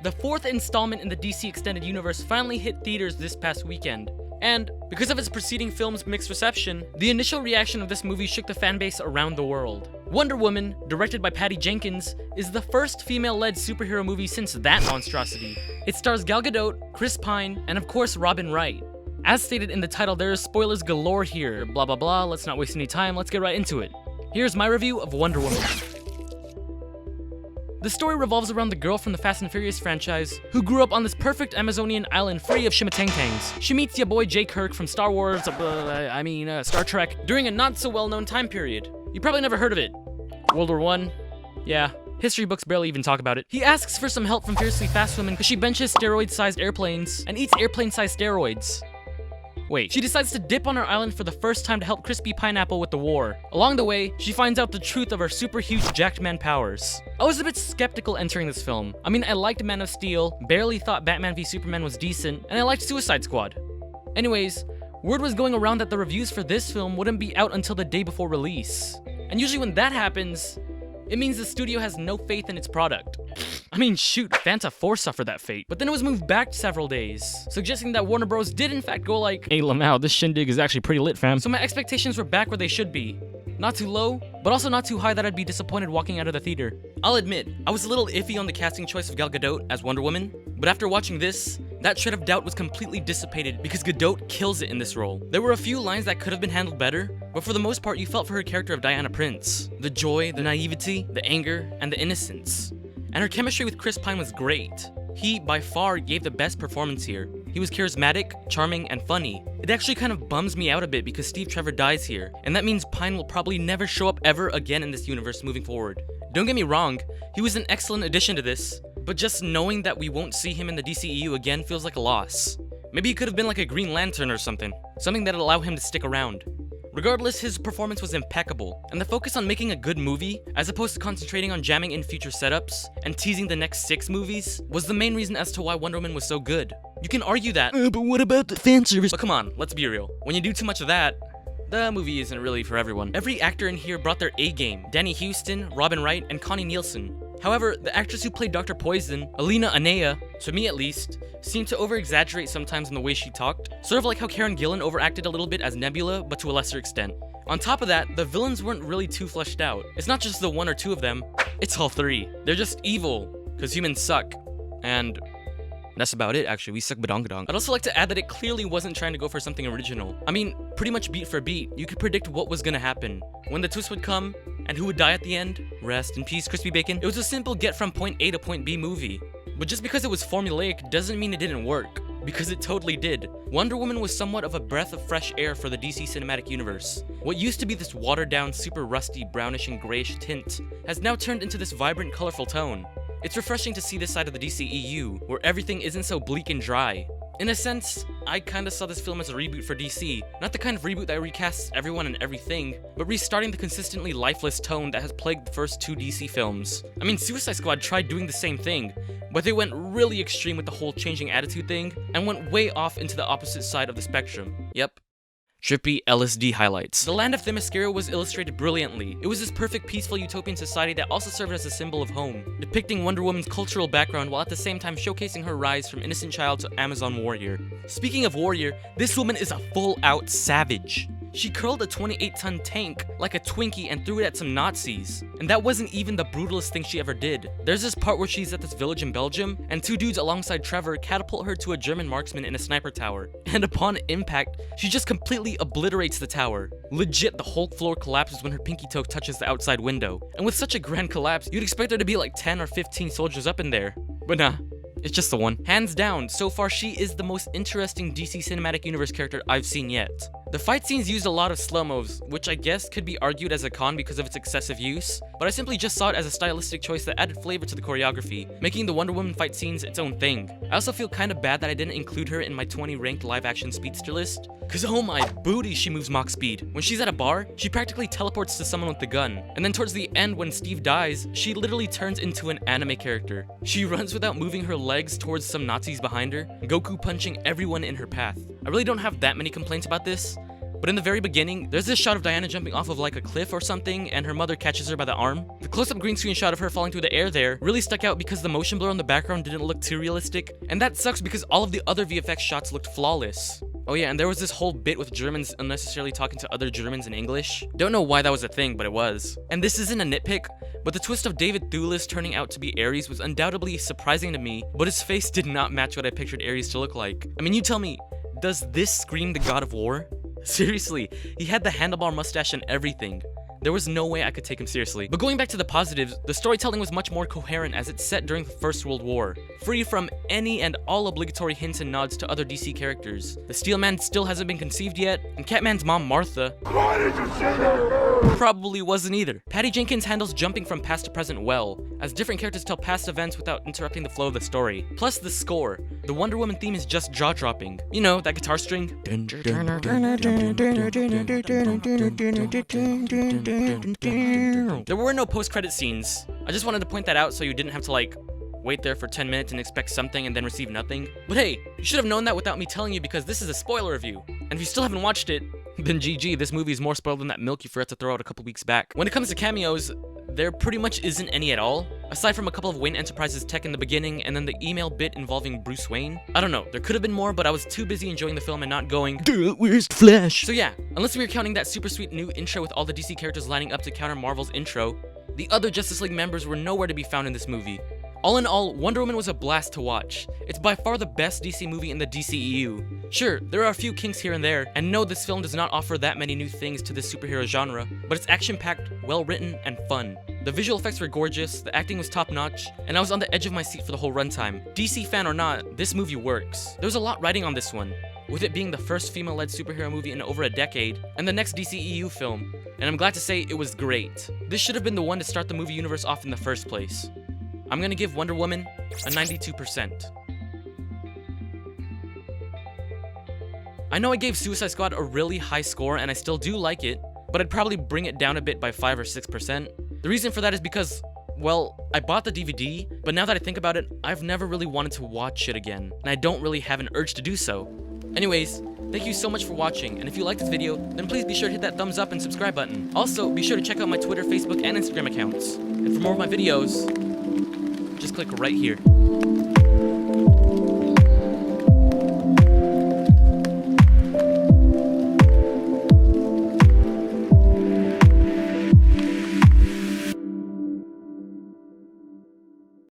The fourth installment in the DC Extended Universe finally hit theaters this past weekend. And because of its preceding film's mixed reception, the initial reaction of this movie shook the fanbase around the world. Wonder Woman, directed by Patty Jenkins, is the first female-led superhero movie since that monstrosity. It stars Gal Gadot, Chris Pine, and of course Robin Wright. As stated in the title, there is spoilers galore here, blah blah blah, let's not waste any time, let's get right into it. Here's my review of Wonder Woman. The story revolves around the girl from the Fast and Furious franchise who grew up on this perfect Amazonian island free of shimatang-tangs. She meets ya boy Jay Kirk from Star Wars, Star Trek, during a not so well-known time period. You probably never heard of it. World War I? Yeah. History books barely even talk about it. He asks for some help from fiercely fast women because she benches steroid-sized airplanes and eats airplane-sized steroids. Wait, she decides to dip on her island for the first time to help Crispy Pineapple with the war. Along the way, she finds out the truth of her super huge jacked man powers. I was a bit skeptical entering this film. I mean, I liked Man of Steel, barely thought Batman v Superman was decent, and I liked Suicide Squad. Anyways, word was going around that the reviews for this film wouldn't be out until the day before release. And usually when that happens, it means the studio has no faith in its product. I mean, shoot, Fanta 4 suffered that fate. But then it was moved back several days, suggesting that Warner Bros. Did in fact go like, "Hey Lamau, this shindig is actually pretty lit, fam." So my expectations were back where they should be. Not too low, but also not too high that I'd be disappointed walking out of the theater. I'll admit, I was a little iffy on the casting choice of Gal Gadot as Wonder Woman, but after watching this, that shred of doubt was completely dissipated because Gadot kills it in this role. There were a few lines that could have been handled better, but for the most part you felt for her character of Diana Prince. The joy, the naivety, the anger, and the innocence. And her chemistry with Chris Pine was great. He, by far, gave the best performance here. He was charismatic, charming, and funny. It actually kind of bums me out a bit because Steve Trevor dies here, and that means Pine will probably never show up ever again in this universe moving forward. Don't get me wrong, he was an excellent addition to this, but just knowing that we won't see him in the DCEU again feels like a loss. Maybe he could have been like a Green Lantern or something that'd allow him to stick around. Regardless, his performance was impeccable, and the focus on making a good movie, as opposed to concentrating on jamming in future setups and teasing the next 6 movies, was the main reason as to why Wonder Woman was so good. You can argue that, but what about the fan service? But come on, let's be real. When you do too much of that, the movie isn't really for everyone. Every actor in here brought their A-game. Danny Houston, Robin Wright, and Connie Nielsen. However, the actress who played Dr. Poison, Alina Anea, to me at least, seemed to over-exaggerate sometimes in the way she talked, sort of like how Karen Gillan overacted a little bit as Nebula, but to a lesser extent. On top of that, the villains weren't really too fleshed out. It's not just the 1 or 2 of them, it's all 3. They're just evil, because humans suck. And that's about it, actually. We suck badongadong. I'd also like to add that it clearly wasn't trying to go for something original. I mean, pretty much beat for beat, you could predict what was gonna happen, when the twist would come, and who would die at the end. Rest in peace, Crispy Bacon. It was a simple get from point A to point B movie. But just because it was formulaic doesn't mean it didn't work, because it totally did. Wonder Woman was somewhat of a breath of fresh air for the DC cinematic universe. What used to be this watered down, super rusty, brownish and grayish tint has now turned into this vibrant, colorful tone. It's refreshing to see this side of the DCEU, where everything isn't so bleak and dry. In a sense, I kinda saw this film as a reboot for DC. Not the kind of reboot that recasts everyone and everything, but restarting the consistently lifeless tone that has plagued the first 2 DC films. I mean, Suicide Squad tried doing the same thing, but they went really extreme with the whole changing attitude thing, and went way off into the opposite side of the spectrum. Yep. Trippy LSD highlights. The land of Themyscira was illustrated brilliantly. It was this perfect peaceful utopian society that also served as a symbol of home, depicting Wonder Woman's cultural background while at the same time showcasing her rise from innocent child to Amazon warrior. Speaking of warrior, this woman is a full-out savage. She curled a 28-ton tank like a Twinkie and threw it at some Nazis. And that wasn't even the brutalest thing she ever did. There's this part where she's at this village in Belgium, and 2 dudes alongside Trevor catapult her to a German marksman in a sniper tower. And upon impact, she just completely obliterates the tower. Legit, the whole floor collapses when her pinky toe touches the outside window. And with such a grand collapse, you'd expect there to be like 10 or 15 soldiers up in there. But nah. It's just the one. Hands down, so far she is the most interesting DC Cinematic Universe character I've seen yet. The fight scenes used a lot of slow-mos, which I guess could be argued as a con because of its excessive use, but I simply just saw it as a stylistic choice that added flavor to the choreography, making the Wonder Woman fight scenes its own thing. I also feel kinda bad that I didn't include her in my 20 ranked live-action speedster list, cause oh my booty she moves Mach speed. When she's at a bar, she practically teleports to someone with a gun, and then towards the end when Steve dies, she literally turns into an anime character. She runs without moving her legs towards some Nazis behind her, Goku punching everyone in her path. I really don't have that many complaints about this, But in the very beginning, there's this shot of Diana jumping off of like a cliff or something, and her mother catches her by the arm. The close-up green screen shot of her falling through the air there really stuck out because the motion blur on the background didn't look too realistic, and that sucks because all of the other VFX shots looked flawless. Oh yeah, and there was this whole bit with Germans unnecessarily talking to other Germans in English. Don't know why that was a thing, but it was. And this isn't a nitpick, but the twist of David Thewlis turning out to be Ares was undoubtedly surprising to me, but his face did not match what I pictured Ares to look like. I mean, you tell me, does this scream the God of War? Seriously, he had the handlebar mustache and everything. There was no way I could take him seriously. But going back to the positives, the storytelling was much more coherent as it's set during the First World War, free from any and all obligatory hints and nods to other DC characters. The Steel Man still hasn't been conceived yet, and Catman's mom, Martha, why did you say that? Probably wasn't either. Patty Jenkins handles jumping from past to present well, as different characters tell past events without interrupting the flow of the story. Plus the score. The Wonder Woman theme is just jaw-dropping. You know, that guitar string. There were no post-credit scenes. I just wanted to point that out so you didn't have to like wait there for 10 minutes and expect something and then receive nothing. But hey, you should have known that without me telling you because this is a spoiler review. And if you still haven't watched it, then GG, this movie is more spoiled than that milk you forgot to throw out a couple weeks back. When it comes to cameos, there pretty much isn't any at all, aside from a couple of Wayne Enterprises tech in the beginning and then the email bit involving Bruce Wayne. I don't know, there could have been more, but I was too busy enjoying the film and not going, duh, where's Flash? So yeah, unless we were counting that super sweet new intro with all the DC characters lining up to counter Marvel's intro, the other Justice League members were nowhere to be found in this movie. All in all, Wonder Woman was a blast to watch. It's by far the best DC movie in the DCEU. Sure, there are a few kinks here and there, and no, this film does not offer that many new things to this superhero genre, but it's action-packed, well-written, and fun. The visual effects were gorgeous, the acting was top-notch, and I was on the edge of my seat for the whole runtime. DC fan or not, this movie works. There was a lot riding on this one, with it being the first female-led superhero movie in over a decade, and the next DCEU film, and I'm glad to say it was great. This should have been the one to start the movie universe off in the first place. I'm gonna give Wonder Woman a 92%. I know I gave Suicide Squad a really high score and I still do like it, but I'd probably bring it down a bit by 5 or 6%. The reason for that is because, well, I bought the DVD, but now that I think about it, I've never really wanted to watch it again, and I don't really have an urge to do so. Anyways, thank you so much for watching, and if you liked this video, then please be sure to hit that thumbs up and subscribe button. Also, be sure to check out my Twitter, Facebook, and Instagram accounts. And for more of my videos, just click right here.